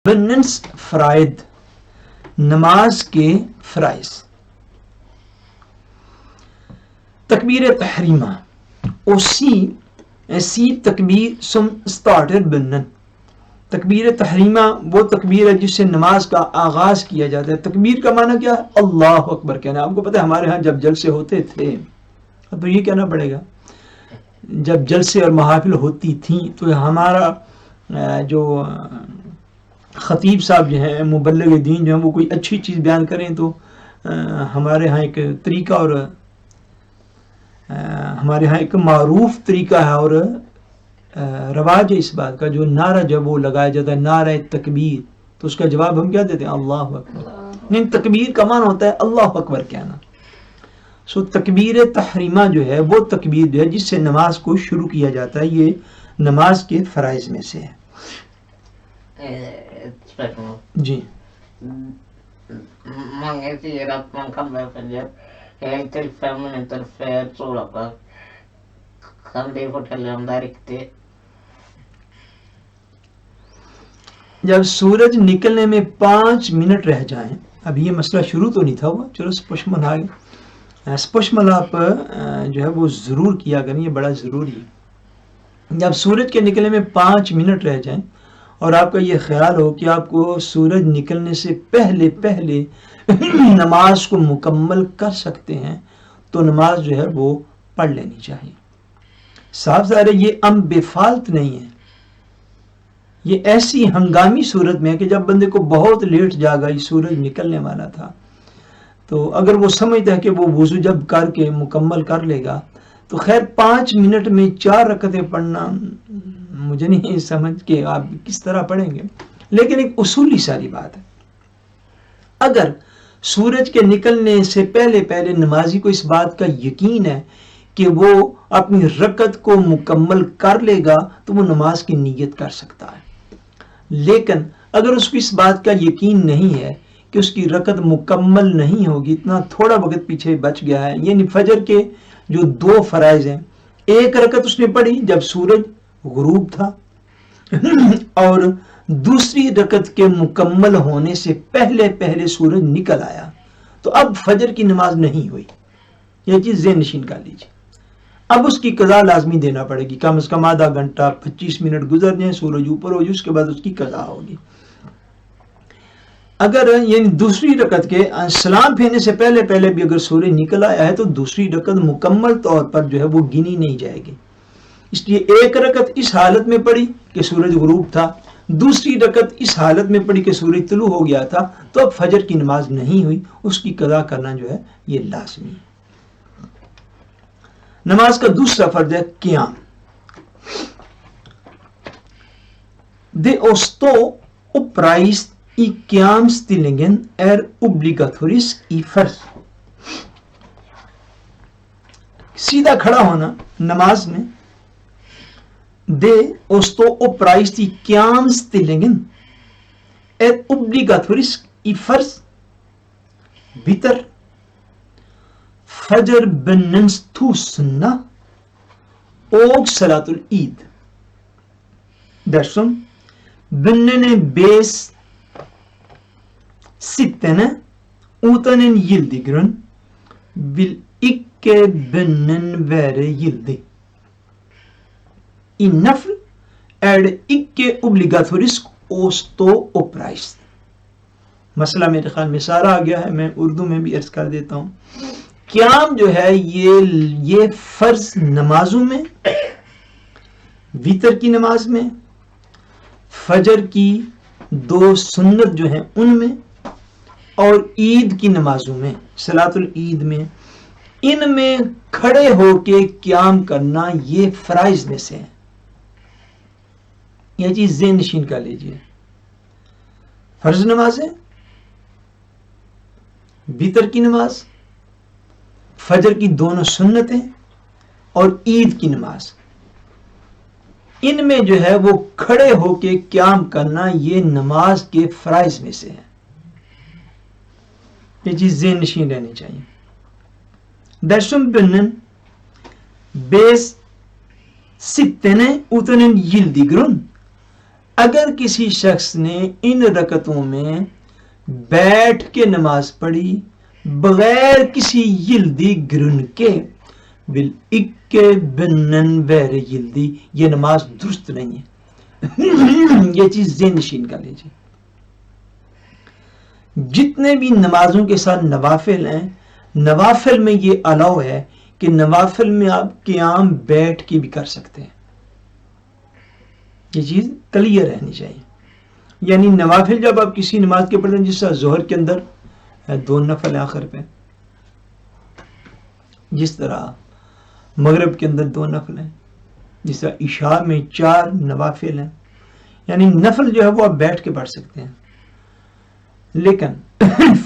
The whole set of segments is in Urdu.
بننس فرائد، نماز کے فرائض. تکبیر تحریمہ سی تکبیر سم سٹارٹر بنن. تکبیر تحریمہ وہ تکبیر ہے جس سے نماز کا آغاز کیا جاتا ہے. تکبیر کا معنی کیا ہے؟ اللہ اکبر کہنا. آپ کو پتہ ہے ہمارے ہاں جب جلسے ہوتے تھے تو یہ کہنا پڑے گا، جب جلسے اور محافل ہوتی تھیں تو ہمارا جو خطیب صاحب جو ہیں، مبلغ دین جو ہیں، وہ کوئی اچھی چیز بیان کریں تو ہمارے ہاں ایک طریقہ اور ہمارے ہاں ایک معروف طریقہ ہے اور رواج ہے اس بات کا، جو نعرہ جب وہ لگایا جاتا ہے نعرہ تکبیر، تو اس کا جواب ہم کیا دیتے ہیں؟ اللہ اکبر. نہیں، تکبیر کا معنی ہوتا ہے اللہ اکبر کہنا. سو تکبیر تحریمہ جو ہے وہ تکبیر جو ہے جس سے نماز کو شروع کیا جاتا ہے، یہ نماز کے فرائض میں سے ہے. جی جب سورج نکلنے میں 5 منٹ رہ جائیں، اب یہ مسئلہ شروع تو نہیں تھا ہوا، چلو سپشمل آ گیا. سپشمل آپ جو ہے وہ ضرور کیا کریں، یہ بڑا ضروری ہے. جب سورج کے نکلنے میں 5 منٹ رہ جائیں اور آپ کا یہ خیال ہو کہ آپ کو سورج نکلنے سے پہلے پہلے نماز کو مکمل کر سکتے ہیں تو نماز جو ہے وہ پڑھ لینی چاہیے. صاف ظاہر ہے یہ بے فالت نہیں ہے، یہ ایسی ہنگامی صورت میں ہے کہ جب بندے کو بہت لیٹ جاگا، یہ سورج نکلنے والا تھا، تو اگر وہ سمجھتا ہے کہ وہ وضو جب کر کے مکمل کر لے گا تو خیر 5 منٹ میں 4 رکعتیں پڑھنا مجھے نہیں سمجھ کہ آپ کس طرح پڑھیں گے. لیکن ایک اصولی ساری بات ہے، اگر سورج کے نکلنے سے پہلے پہلے نمازی کو اس بات کا یقین ہے کہ وہ اپنی رکعت کو مکمل کر لے گا تو وہ نماز کی نیت کر سکتا ہے. لیکن اگر اس کو اس بات کا یقین نہیں ہے کہ اس کی رکعت مکمل نہیں ہوگی، اتنا تھوڑا وقت پیچھے بچ گیا ہے، یعنی فجر کے جو 2 فرائض ہیں، ایک رکعت اس نے پڑھی جب سورج غروب تھا اور دوسری رکعت کے مکمل ہونے سے پہلے پہلے سورج نکل آیا، تو اب فجر کی نماز نہیں ہوئی. یہ چیز ذہن نشین کر لیجیے. اب اس کی قضا لازمی دینا پڑے گی، کم از کم آدھا گھنٹہ 25 منٹ گزر جائیں، سورج اوپر ہو جائے، اس کے بعد اس کی قضا ہوگی. اگر یعنی دوسری رکعت کے سلام پھیرنے سے پہلے پہلے بھی اگر سورج نکل آیا ہے تو دوسری رکعت مکمل طور پر جو ہے وہ گنی نہیں جائے گی. اس لیے ایک رکعت اس حالت میں پڑھی کہ سورج غروب تھا، دوسری رکعت اس حالت میں پڑھی کہ سورج طلوع ہو گیا تھا، تو اب فجر کی نماز نہیں ہوئی، اس کی قضا کرنا جو ہے یہ لازمی ہے. نماز کا دوسرا فرض ہے قیام. Det å stå oppreist i qiyamstillingen obligatorisk i først. سیدھا کھڑا ہونا نماز میں. Det å stå oppreist i qiyamstillingen obligatorisk i først. Bitter فجر بننس تو سننا og salatul eid. Dersom bønnene bes sittende uten en gyldig grunn, vil ikke bønnen være gyldig. I nafl det ikke obligatorisk å stå oppreist. مسئلہ میرے خیال میں سارا آ گیا ہے، میں اردو میں بھی عرض کر دیتا ہوں. قیام جو ہے یہ فرض نمازوں میں، وتر کی نماز میں، فجر کی 2 سنت جو ہیں ان میں، اور عید کی نمازوں میں، صلاۃ العید میں، ان میں کھڑے ہو کے قیام کرنا یہ فرائض میں سے ہے. یہ چیز ذہن نشین کر لیجئے. فرض نمازیں، وتر کی نماز، فجر کی 2 سنتیں اور عید کی نماز، ان میں جو ہے وہ کھڑے ہو کے قیام کرنا یہ نماز کے فرائض میں سے ہے. یہ چیز ذہن نشین رہنی چاہیے. درسم بنن بیس ستنے اتنن یلدی گرن اگر کسی شخص نے ان رکعتوں میں بیٹھ کے نماز پڑھی بغیر کسی یلدی گرن کے بالاکے بنن ویر یلدی، یہ نماز درست نہیں ہے۔ یہ چیز ذہن نشین کر لیجیے۔ جتنے بھی نمازوں کے ساتھ نوافل ہیں، نوافل میں یہ الاؤ ہے کہ نوافل میں آپ قیام بیٹھ کے بھی کر سکتے ہیں۔ یہ چیز کلیئر رہنی چاہیے۔ یعنی نوافل جب آپ کسی نماز کے پڑھتے ہیں، جس طرح ظہر کے اندر 2 نفل آخر پہ، جس طرح مغرب کے اندر 2 نفل ہیں، جس طرح عشاء میں 4 نوافل ہیں، یعنی نفل جو ہے وہ آپ بیٹھ کے پڑھ سکتے ہیں۔ لیکن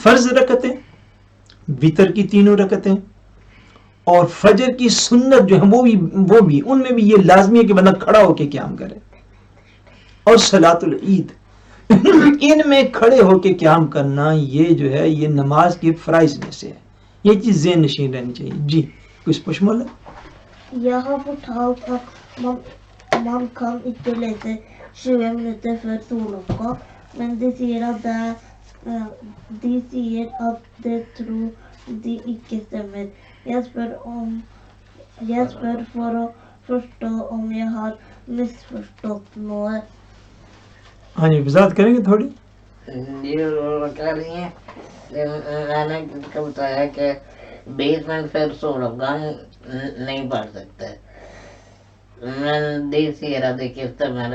فرض رکعتیں، وتر کی 3 رکعتیں اور فجر کی سنت جو ہے وہ بھی ان میں بھی یہ لازمی ہے کہ بندہ کھڑا ہو کے قیام کرے، اور صلاۃ العید ان میں کھڑے ہو کے قیام کرنا یہ جو ہے یہ نماز کے فرائض میں سے ہے۔ یہ چیز ذہن نشین رہنی چاہیے۔ جی کچھ پشمول ہے؟ Jeg har fortalt at man kan ikke lese 20 minutter før soloppgang, men de sier at det tror de ikke stemmer. Jeg spør for å forstå om jeg har misforstått noe. ہاں جی وضاحت کریں گے تھوڑی؟ یہ وہ کہہ رہی ہیں کہ میں نے اس کو بتایا کہ 20 منٹ پھر سولہگان نہیں پڑھ سکتے۔ میں دیسی ارادے کی استعمال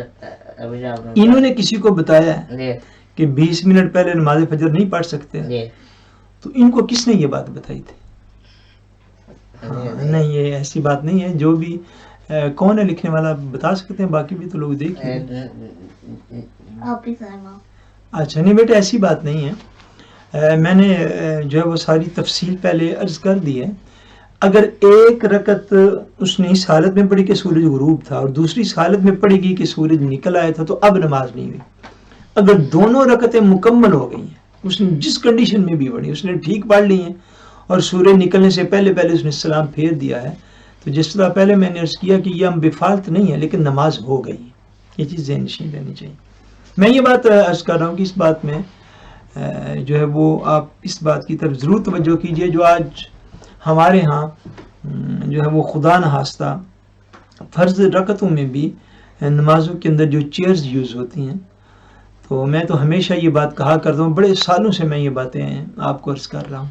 ابھی جاب انہوں نے کسی کو بتایا ہے جی کہ 20 منٹ پہلے نماز فجر نہیں پڑھ سکتے، جی تو ان کو کس نے یہ بات بتائی تھی؟ نہیں یہ ایسی بات نہیں ہے۔ جو بھی کون ہے لکھنے والا بتا سکتے ہیں؟ باقی بھی تو لوگ دیکھ لیں گے۔ آپ ہی سائمہ۔ اچھا نہیں بیٹے ایسی بات نہیں ہے۔ میں نے جو ہے وہ ساری تفصیل پہلے عرض کر دی ہے۔ اگر ایک رکعت اس نے اس حالت میں پڑھی کہ سورج غروب تھا اور دوسری اس حالت میں پڑھی گئی کہ سورج نکل آیا تھا تو اب نماز نہیں ہوئی۔ اگر دونوں رکعتیں مکمل ہو گئی ہیں، اس نے جس کنڈیشن میں بھی پڑھی اس نے ٹھیک پڑھ لی ہیں اور سورج نکلنے سے پہلے اس نے سلام پھیر دیا ہے، تو جس طرح پہلے میں نے عرض کیا کہ یہ ہم بفالت نہیں ہے لیکن نماز ہو گئی۔ یہ چیز ذہن نشین رہنی چاہیے۔ میں یہ بات عرض کر رہا ہوں کہ اس بات میں جو ہے وہ آپ اس بات کی طرف ضرور توجہ کیجئے، جو آج ہمارے ہاں جو ہے وہ خدا نخواستہ فرض رکعتوں میں بھی نمازوں کے اندر جو چیئرز یوز ہوتی ہیں، تو میں تو ہمیشہ یہ بات کہا کرتا ہوں، بڑے سالوں سے میں یہ باتیں آپ کو عرض کر رہا ہوں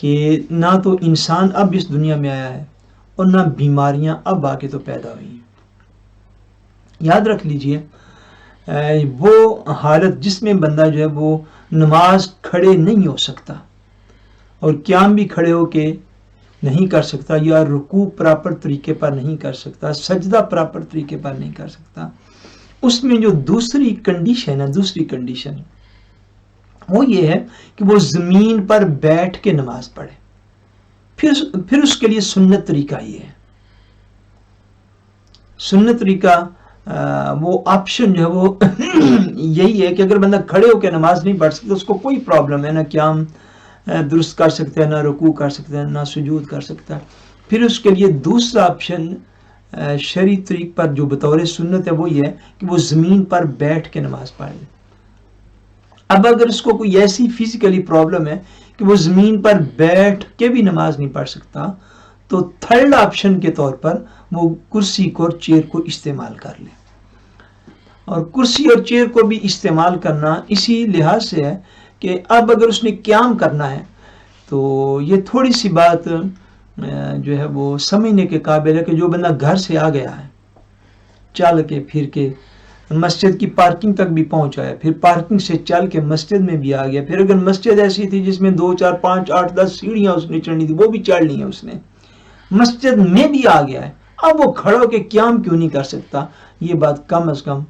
کہ نہ تو انسان اب اس دنیا میں آیا ہے اور نہ بیماریاں اب آ کے تو پیدا ہوئی ہیں۔ یاد رکھ لیجئے وہ حالت جس میں بندہ جو ہے وہ نماز کھڑے نہیں ہو سکتا اور قیام بھی کھڑے ہو کے نہیں کر سکتا، یا رکوع پراپر طریقے پر نہیں کر سکتا، سجدہ پراپر طریقے پر نہیں کر سکتا، اس میں جو دوسری کنڈیشن وہ یہ ہے کہ وہ زمین پر بیٹھ کے نماز پڑھے۔ پھر اس کے لیے سنت طریقہ یہ ہے، سنت طریقہ وہ آپشن جو ہے وہ یہی ہے کہ اگر بندہ کھڑے ہو کے نماز نہیں پڑھ سکتا اس کو کوئی پرابلم ہے، نہ قیام درست کر سکتا ہے، نہ رکوع کر سکتا ہے، نہ سجود کر سکتا ہے۔ پھر اس کے لیے دوسرا آپشن شرعی طریق پر جو بطور سنت ہے وہ یہ ہے کہ وہ زمین پر بیٹھ کے نماز پڑھ لے۔ اب اگر اس کو کوئی ایسی فزیکلی پرابلم ہے کہ وہ زمین پر بیٹھ کے بھی نماز نہیں پڑھ سکتا، تو تھرڈ آپشن کے طور پر وہ کرسی کو اور چیئر کو استعمال کر لے۔ اور کرسی اور چیئر کو بھی استعمال کرنا اسی لحاظ سے ہے کہ اب اگر اس نے قیام کرنا ہے تو یہ تھوڑی سی بات جو ہے وہ سمجھنے کے قابل ہے کہ جو بندہ گھر سے آ گیا ہے چل کے پھر کے مسجد کی پارکنگ تک بھی پہنچا ہے، پھر پارکنگ سے چل کے مسجد میں بھی آ گیا، پھر اگر مسجد ایسی تھی جس میں 2 4 5 8 10 سیڑھیاں اس نے چڑھنی تھی وہ بھی چڑھ لی ہیں، اس نے مسجد میں بھی آ گیا ہے، اب وہ کھڑا ہو کے قیام کیوں نہیں کر سکتا؟ یہ بات کم از کم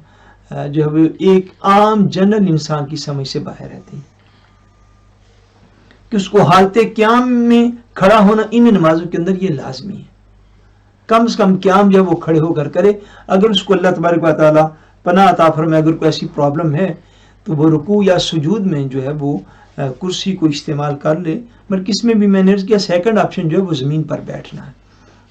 جو ہے وہ ایک عام جنرل انسان کی سمجھ سے باہر رہتی کہ اس کو حالت قیام میں کھڑا ہونا ان نمازوں کے اندر یہ لازمی ہے۔ کم از کم قیام جو ہے وہ کھڑے ہو کر کرے۔ اگر اس کو اللہ تبارک و تعالیٰ پناہ عطا فرمائے، اگر کوئی ایسی پرابلم ہے تو وہ رکوع یا سجود میں جو ہے وہ کرسی کو استعمال کر لے، بلکہ اس میں بھی میں نے عرض کیا سیکنڈ آپشن جو ہے وہ زمین پر بیٹھنا ہے۔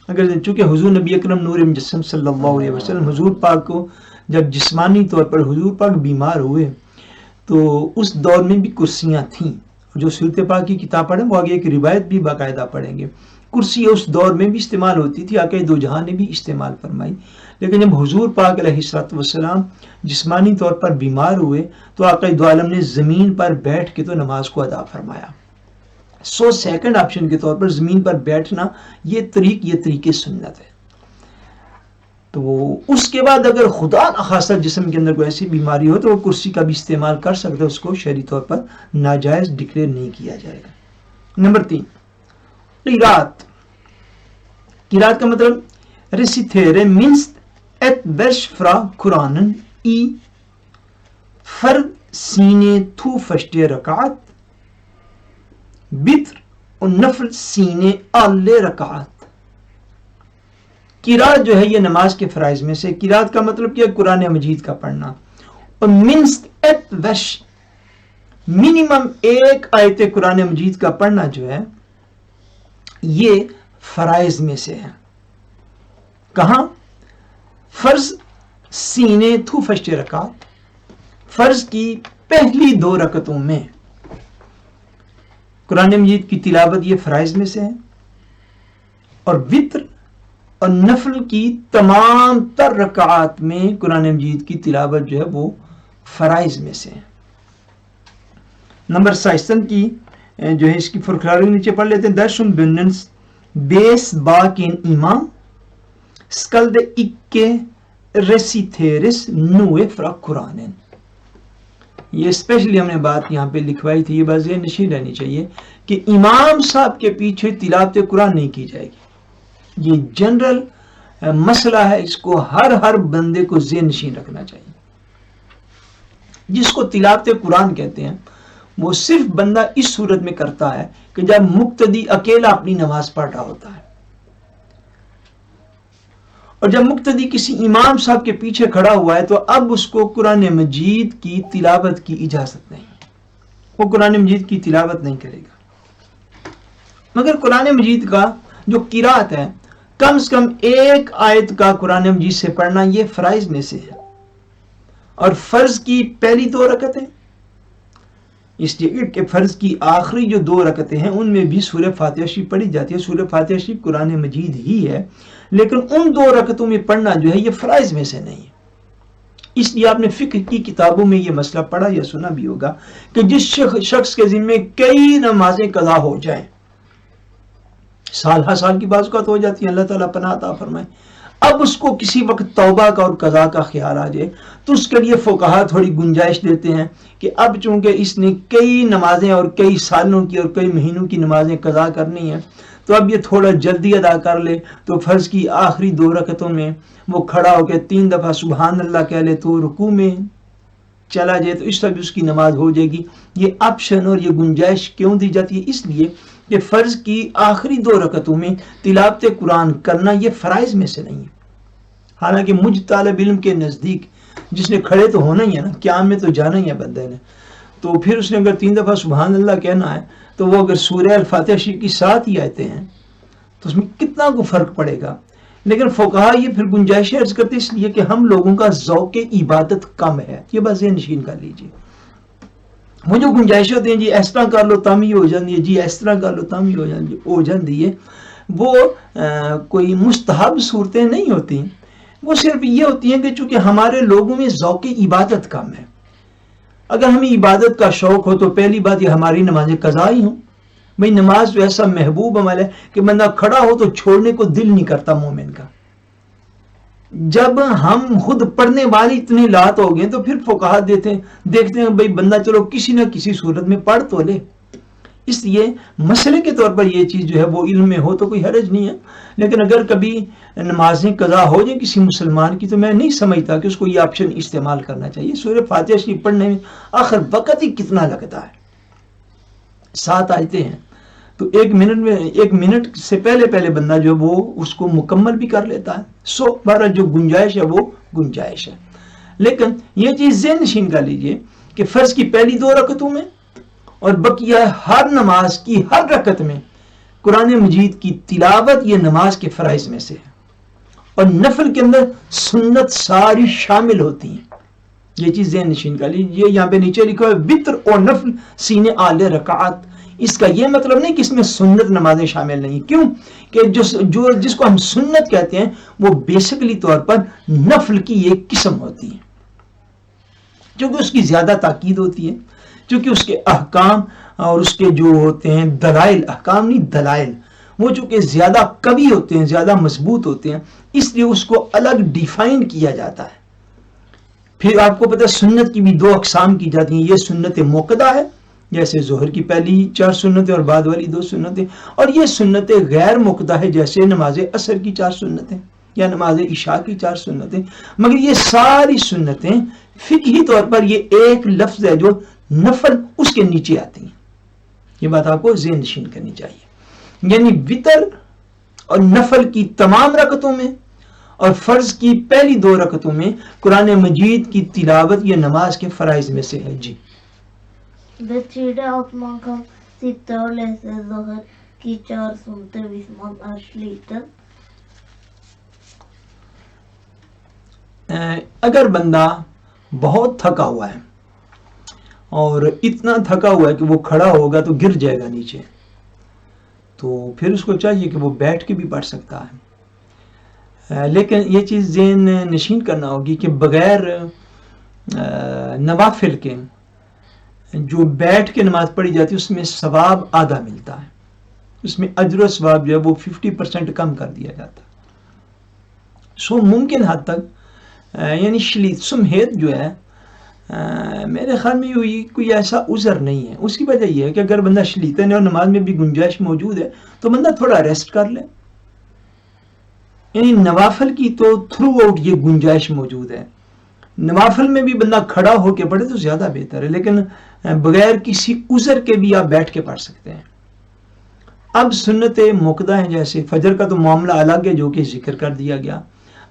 اگر چونکہ حضور نبی اکرم نور مجسم صلی اللہ علیہ وسلم حضور پاک کو جب جسمانی طور پر حضور پاک بیمار ہوئے تو اس دور میں بھی کرسیاں تھیں. جو سورت پاک کی کتاب پڑھیں وہ آگے ایک روایت بھی باقاعدہ پڑھیں گے. کرسی اس دور میں بھی استعمال ہوتی تھی, آقا دو جہاں نے بھی استعمال فرمائی. لیکن جب حضور پاک علیہ السلام جسمانی طور پر بیمار ہوئے تو آقا دو عالم نے زمین پر بیٹھ کے تو نماز کو ادا فرمایا. سیکنڈ آپشن کے طور پر زمین پر بیٹھنا یہ طریق سنت ہے. تو اس کے بعد اگر خدا نخواستہ جسم کے اندر کوئی ایسی بیماری ہو تو وہ کرسی کا بھی استعمال کر سکتے ہیں, اس کو شرعی طور پر ناجائز ڈکلیئر نہیں کیا جائے گا. نمبر 3, قرات. قرات کا مطلب ریسیتھیرے minst et vers fra Koranen i فرد سینے تو فشتے رکعت بطر اور نفل سینے آلے رکعت. قرات جو ہے یہ نماز کے فرائض میں سے. قرات کا مطلب کیا؟ قرآن مجید کا پڑھنا. اور منسٹ ایت وش منیمم ایک آیت قرآن مجید کا پڑھنا جو ہے یہ فرائض میں سے ہے. کہاں؟ فرض سینے تو فشت رکعت, فرض کی پہلی 2 رکعتوں میں قرآن مجید کی تلاوت یہ فرائض میں سے ہے. اور وطر اور نفل کی تمام تر رکعات میں قرآن مجید کی تلاوت جو ہے وہ فرائض میں سے ہے. نمبر 16 کی جو ہے اس کی فرقلاری نیچے پڑھ لیتے ہیں. درشن بننس بیس باکین ایمان سکلد اکے ریسیتھیرس نوے فرا قرآن. یہ اسپیشلی ہم نے بات یہاں پہ لکھوائی تھی, یہ بات ذہن نشین رہنی چاہیے کہ امام صاحب کے پیچھے تلاوت قرآن نہیں کی جائے گی. یہ جنرل مسئلہ ہے, اس کو ہر بندے کو ذہن نشین رکھنا چاہیے. جس کو تلاوت قرآن کہتے ہیں وہ صرف بندہ اس صورت میں کرتا ہے کہ جب مقتدی اکیلا اپنی نماز پڑھ رہا ہوتا ہے, اور جب مقتدی کسی امام صاحب کے پیچھے کھڑا ہوا ہے تو اب اس کو قرآن مجید کی تلاوت کی اجازت نہیں, وہ قرآن مجید کی تلاوت نہیں کرے گا. مگر قرآن مجید کا جو قرات ہے کم سے کم ایک آیت کا قرآن مجید سے پڑھنا یہ فرائض میں سے ہے. اور فرض کی پہلی 2 رکعتیں, اس لیے کہ فرض کی آخری جو 2 رکعتیں ہیں ان میں بھی سورہ فاتحہ شریف پڑھی جاتی ہے. سورہ فاتحہ شریف قرآن مجید ہی ہے, لیکن ان 2 رکعتوں میں پڑھنا جو ہے یہ فرائض میں سے نہیں ہے. اس لیے آپ نے فقہ کی کتابوں میں یہ مسئلہ پڑھا یا سنا بھی ہوگا کہ جس شخص کے ذمے کئی نمازیں قضا ہو جائیں, سال ہر سال کی بعض اوقات ہو جاتی ہیں, اللہ تعالیٰ پناہ عطا فرمائے, اب اس کو کسی وقت توبہ کا اور قضا کا خیال آ جائے تو اس کے لیے فقہا تھوڑی گنجائش دیتے ہیں کہ اب چونکہ اس نے کئی نمازیں اور کئی سالوں کی اور کئی مہینوں کی نمازیں قضا کرنی ہیں تو اب یہ تھوڑا جلدی ادا کر لے, تو فرض کی آخری 2 رکعتوں میں وہ کھڑا ہو کے 3 دفعہ سبحان اللہ کہہ لے تو رکوع میں چلا جائے تو اس طرح بھی اس کی نماز ہو جائے گی. یہ آپشن اور یہ گنجائش کیوں دی جاتی ہے؟ اس لیے کہ فرض کی آخری 2 رکعتوں میں تلاوت قرآن کرنا یہ فرائض میں سے نہیں ہے. حالانکہ مجھ طالب علم کے نزدیک جس نے کھڑے تو ہونا ہی ہے نا, قیام میں تو جانا ہی ہے بندے نے, تو پھر اس نے اگر 3 دفعہ سبحان اللہ کہنا ہے تو وہ اگر سورہ الفاتحہ شریف کی 7 ہی آیتیں ہیں تو اس میں کتنا کو فرق پڑے گا. لیکن فقہا یہ پھر گنجائش عرض کرتے اس لیے کہ ہم لوگوں کا ذوق عبادت کم ہے. یہ بات ذہن نشین کر لیجیے. وہ جو گنجائش ہوتے ہیں جی اس طرح کر لو تم ہی ہو جاتی ہے, جی اس طرح کر لو تم ہی ہو جاتی ہے, وہ کوئی مستحب صورتیں نہیں ہوتی. وہ صرف یہ ہوتی ہیں کہ چونکہ ہمارے لوگوں میں ذوق عبادت کم ہے. اگر ہمیں عبادت کا شوق ہو تو پہلی بات یہ ہماری نمازیں قضا ہی ہوں. بھئی نماز تو ایسا محبوب عمل ہے کہ بندہ کھڑا ہو تو چھوڑنے کو دل نہیں کرتا مومن کا. جب ہم خود پڑھنے والی اتنے لات ہو گئے تو پھر فقہا دیکھتے ہیں بھئی بندہ چلو کسی نہ کسی صورت میں پڑھ تو لے. اس لیے مسئلے کے طور پر یہ چیز جو ہے وہ علم میں ہو تو کوئی حرج نہیں ہے, لیکن اگر کبھی نمازیں قضا ہو جائیں کسی مسلمان کی تو میں نہیں سمجھتا کہ اس کو یہ آپشن استعمال کرنا چاہیے. سورہ فاتحہ شریف پڑھنے میں آخر وقت ہی کتنا لگتا ہے, 7 آیتیں ہیں تو 1 منٹ سے پہلے بندہ جو وہ اس کو مکمل بھی کر لیتا ہے. بارہ جو گنجائش ہے وہ گنجائش ہے. لیکن یہ چیز ذہن نشین کر لیجئے کہ فرض کی پہلی 2 رکعتوں میں اور بقیہ ہر نماز کی ہر رکعت میں قرآن مجید کی تلاوت یہ نماز کے فرائض میں سے ہے. اور نفل کے اندر سنت ساری شامل ہوتی ہیں. یہ چیز ذہن نشین کر لیجیے. یہاں پہ نیچے لکھا ہے وطر اور نفل سینے آلے رکعات. اس کا یہ مطلب نہیں کہ اس میں سنت نمازیں شامل نہیں. کیوں کہ جس کو ہم سنت کہتے ہیں وہ بیسکلی طور پر نفل کی ایک قسم ہوتی ہے، چونکہ اس کی زیادہ تاکید ہوتی ہے، چونکہ اس کے احکام اور اس کے جو ہوتے ہیں دلائل، احکام نہیں دلائل، وہ چونکہ زیادہ قوی ہوتے ہیں، زیادہ مضبوط ہوتے ہیں، اس لیے اس کو الگ ڈیفائن کیا جاتا ہے. پھر آپ کو پتہ ہے سنت کی بھی 2 اقسام کی جاتی ہیں. یہ سنت موقدہ ہے، جیسے ظہر کی پہلی 4 سنتیں اور بعد والی 2 سنتیں، اور یہ سنت غیر موقدہ ہے، جیسے نماز عصر کی 4 سنتیں یا نماز عشاء کی 4 سنتیں. مگر یہ ساری سنتیں فقہی طور پر یہ ایک لفظ ہے جو نفل اس کے نیچے آتی ہیں. یہ بات آپ کو ذہن نشین کرنی چاہیے. یعنی وطر اور نفل کی تمام رکعتوں میں اور فرض کی پہلی 2 رکعتوں میں قرآن مجید کی تلاوت یہ نماز کے فرائض میں سے ہے. جی Det tredje att man kan sitta och läsa Zohar ki 4 sunter hvis man er sliten. اگر بندہ بہت تھکا ہوا ہے اور اتنا تھکا ہوا ہے کہ وہ کھڑا ہوگا تو گر جائے گا نیچے، تو پھر اس کو چاہیے کہ وہ بیٹھ کے بھی پڑھ سکتا ہے. لیکن یہ چیز ذہن نشین کرنا ہوگی کہ بغیر نوافل کے جو بیٹھ کے نماز پڑھی جاتی ہے اس میں ثواب آدھا ملتا ہے، اس میں اجر و ثواب جو ہے وہ 50% کم کر دیا جاتا ہے. سو ممکن حد تک یعنی شلیت سمہیت جو ہے میرے خیال میں کوئی ایسا عذر نہیں ہے. اس کی وجہ یہ ہے کہ اگر بندہ شلیتن ہے اور نماز میں بھی گنجائش موجود ہے تو بندہ تھوڑا ریسٹ کر لے. یعنی نوافل کی تو تھرو آؤٹ یہ گنجائش موجود ہے. نوافل میں بھی بندہ کھڑا ہو کے پڑھے تو زیادہ بہتر ہے، لیکن بغیر کسی عذر کے بھی آپ بیٹھ کے پڑھ سکتے ہیں. اب سنت موقدہ ہیں، جیسے فجر کا تو معاملہ الگ ہے جو کہ ذکر کر دیا گیا.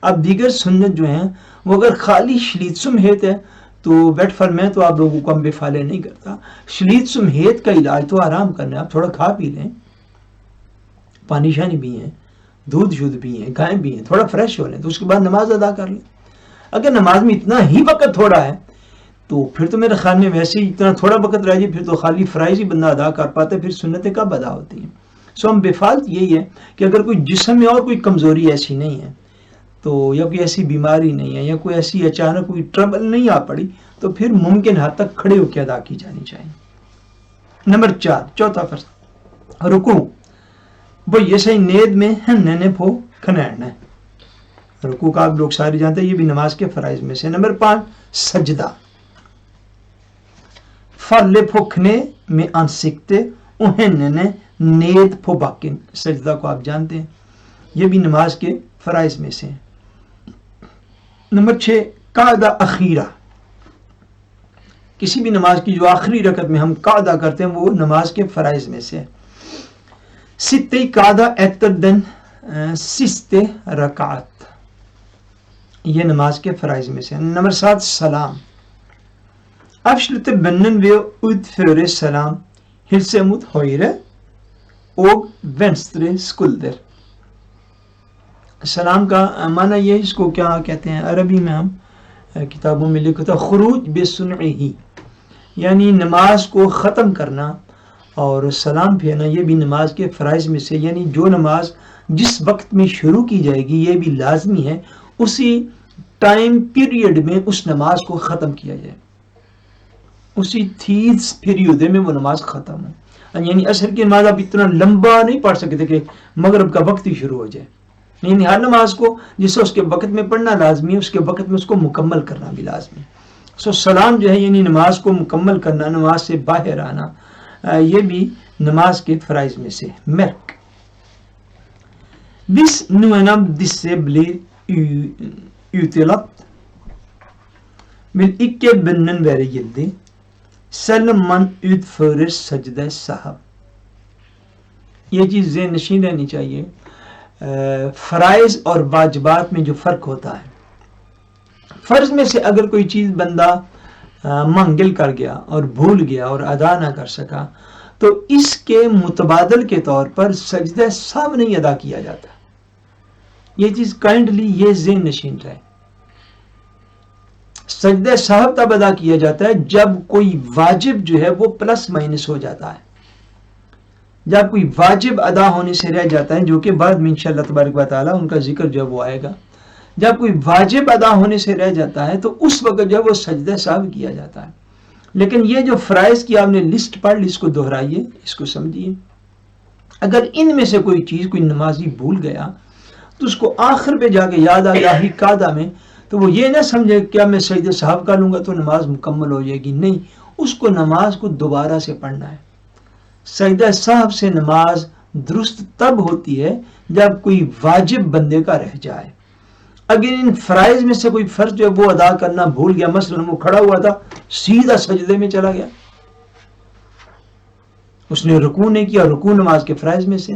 اب دیگر سنت جو ہیں وہ اگر خالی شلیت سمہیت ہے تو بیٹھ فرمائیں تو آپ لوگوں کو ہم بے فالے نہیں کرتا. شلیت سمہیت کا علاج تو آرام کرنا ہے. آپ تھوڑا کھا پی لیں، پانی شانی بھی ہیں، دودھ شدھ بھی ہیں، گائیں بھی ہیں، تھوڑا فریش ہو لیں تو اس کے بعد نماز ادا کر لیں. اگر نماز میں اتنا ہی وقت تھوڑا ہے تو پھر تو میرے خیال میں ویسے ہی اتنا تھوڑا وقت رہ جائے پھر تو خالی فرائض ہی بندہ ادا کر پاتا ہے، پھر سنتیں کب ادا ہوتی ہیں. سو ہم بفالت یہی ہے کہ اگر کوئی جسم میں اور کوئی کمزوری ایسی نہیں ہے تو یا کوئی ایسی بیماری نہیں ہے یا کوئی ایسی اچانک کوئی ٹربل نہیں آ پڑی تو پھر ممکن حد تک کھڑے ہو کے ادا کی جانی چاہیے. نمبر 4 چوتھا فرض رکوع. وہ یہ صحیح نیند میں ہننے پھو کھنیڑنا ہے. رکوع کا آپ لوگ سارے جانتے ہیں، یہ بھی نماز کے فرائض میں سے. نمبر 5 سجدہ. فلے پھوکھنے میں ان سکتے انہیں نیند پھو باکن. سجدہ کو آپ جانتے ہیں، یہ بھی نماز کے فرائض میں سے. نمبر 6 قعدہ اخیرہ. کسی بھی نماز کی جو آخری رکعت میں ہم قعدہ کرتے ہیں وہ نماز کے فرائض میں سے. ستے قعدہ ایتردن سستے رکعت، یہ نماز کے فرائض میں سے. نمبر 7 سلام. افشلت بنن وی ادفر سلام ہلسے مت ہوئیرے اوگ وینسترے سکلدر. سلام کا معنی یہ، اس کو کیا کہتے ہیں عربی میں، ہم کتابوں میں لکھا تھا خروج بسنعہ، یعنی نماز کو ختم کرنا اور سلام پھیرنا. یہ بھی نماز کے فرائض میں سے. یعنی جو نماز جس وقت میں شروع کی جائے گی یہ بھی لازمی ہے اسی ٹائم پیریڈ میں اس نماز کو ختم کیا جائے، اسی تھیز پیریڈ میں وہ نماز ختم ہو. یعنی عصر کی نماز آپ اتنا لمبا نہیں پڑھ سکتے کہ مغرب کا وقت ہی شروع ہو جائے. یعنی ہر نماز کو جسے اس کے وقت میں پڑھنا لازمی ہے اس کے وقت میں اس کو مکمل کرنا بھی لازمی. سو سلام جو ہے یعنی نماز کو مکمل کرنا، نماز سے باہر آنا، یہ بھی نماز کے فرائض میں سے. مرک دس نوینم دس سے بلی یوتلت مل اکے بنن ویرے گلدی سلم من ادفر سجدہ صاحب. یہ چیز ذہن نشین رہنی چاہیے. فرائض اور واجبات میں جو فرق ہوتا ہے، فرض میں سے اگر کوئی چیز بندہ منگل کر گیا اور بھول گیا اور ادا نہ کر سکا تو اس کے متبادل کے طور پر سجدہ سہو نہیں ادا کیا جاتا. یہ چیز کائنڈلی یہ ذہن نشین رہے. سجدہ سہو تب ادا کیا جاتا ہے جب کوئی واجب جو ہے وہ پلس مائنس ہو جاتا ہے، جب کوئی واجب ادا ہونے سے رہ جاتا ہے، جو کہ بعد میں انشاءاللہ تبارک و تعالیٰ ان کا ذکر جو وہ آئے گا. جب کوئی واجب ادا ہونے سے رہ جاتا ہے تو اس وقت جو ہے وہ سجدہ سہو کیا جاتا ہے. لیکن یہ جو فرائض کی آپ نے لسٹ پڑھ لی، اس کو دہرائیے، اس کو سمجھیے. اگر ان میں سے کوئی چیز کوئی نمازی بھول گیا تو اس کو آخر پہ جا کے یاد آیا ہی قاعدہ میں، تو وہ یہ نہ سمجھے کیا میں سجدہ سہو کر لوں گا تو نماز مکمل ہو جائے گی. نہیں، اس کو نماز کو دوبارہ سے پڑھنا ہے. سجدہ سہو سے نماز درست تب ہوتی ہے جب کوئی واجب بندے کا رہ جائے. اگر ان فرائض میں سے کوئی فرض جو ہے وہ ادا کرنا بھول گیا، مثلا وہ کھڑا ہوا تھا سیدھا سجدے میں چلا گیا، اس نے رکوع نہیں کیا، رکوع نماز کے فرائض میں سے،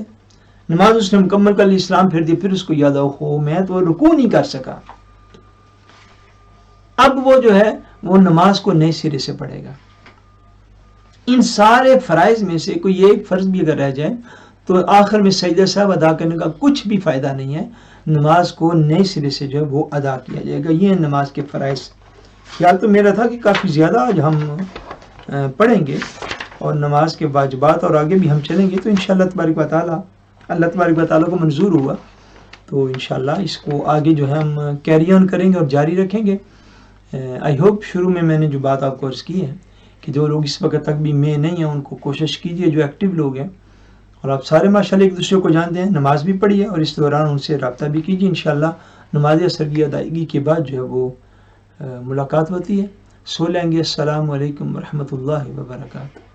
نماز اس نے مکمل کر لی، اسلام پھیر دی، پھر اس کو یاد ہو میں تو رکوع نہیں کر سکا. اب وہ جو ہے وہ نماز کو نئے سرے سے پڑھے گا. ان سارے فرائض میں سے کوئی ایک فرض بھی اگر رہ جائے تو آخر میں سجدہ سہو ادا کرنے کا کچھ بھی فائدہ نہیں ہے، نماز کو نئے سرے سے جو ہے وہ ادا کیا جائے گا. یہ نماز کے فرائض. خیال تو میرا تھا کہ کافی زیادہ آج ہم پڑھیں گے اور نماز کے واجبات اور آگے بھی ہم چلیں گے، تو انشاءاللہ تبارک و تعالیٰ اللہ تبارک و تعالیٰ کو منظور ہوا تو انشاءاللہ اس کو آگے جو ہے ہم کیری آن کریں گے اور جاری رکھیں گے. آئی ہوپ شروع میں نے جو بات آپ کو عرض کی ہے کہ جو لوگ اس وقت تک بھی میں نہیں ہیں ان کو کوشش کیجیے، جو ایکٹیو لوگ ہیں، اور آپ سارے ماشاءاللہ ایک دوسرے کو جانتے ہیں، نماز بھی پڑھیے اور اس دوران ان سے رابطہ بھی کیجیے. انشاءاللہ نماز عصر کی ادائیگی کے بعد جو ہے وہ ملاقات ہوتی ہے. سو لیں گے. السلام علیکم ورحمۃ اللہ وبرکاتہ.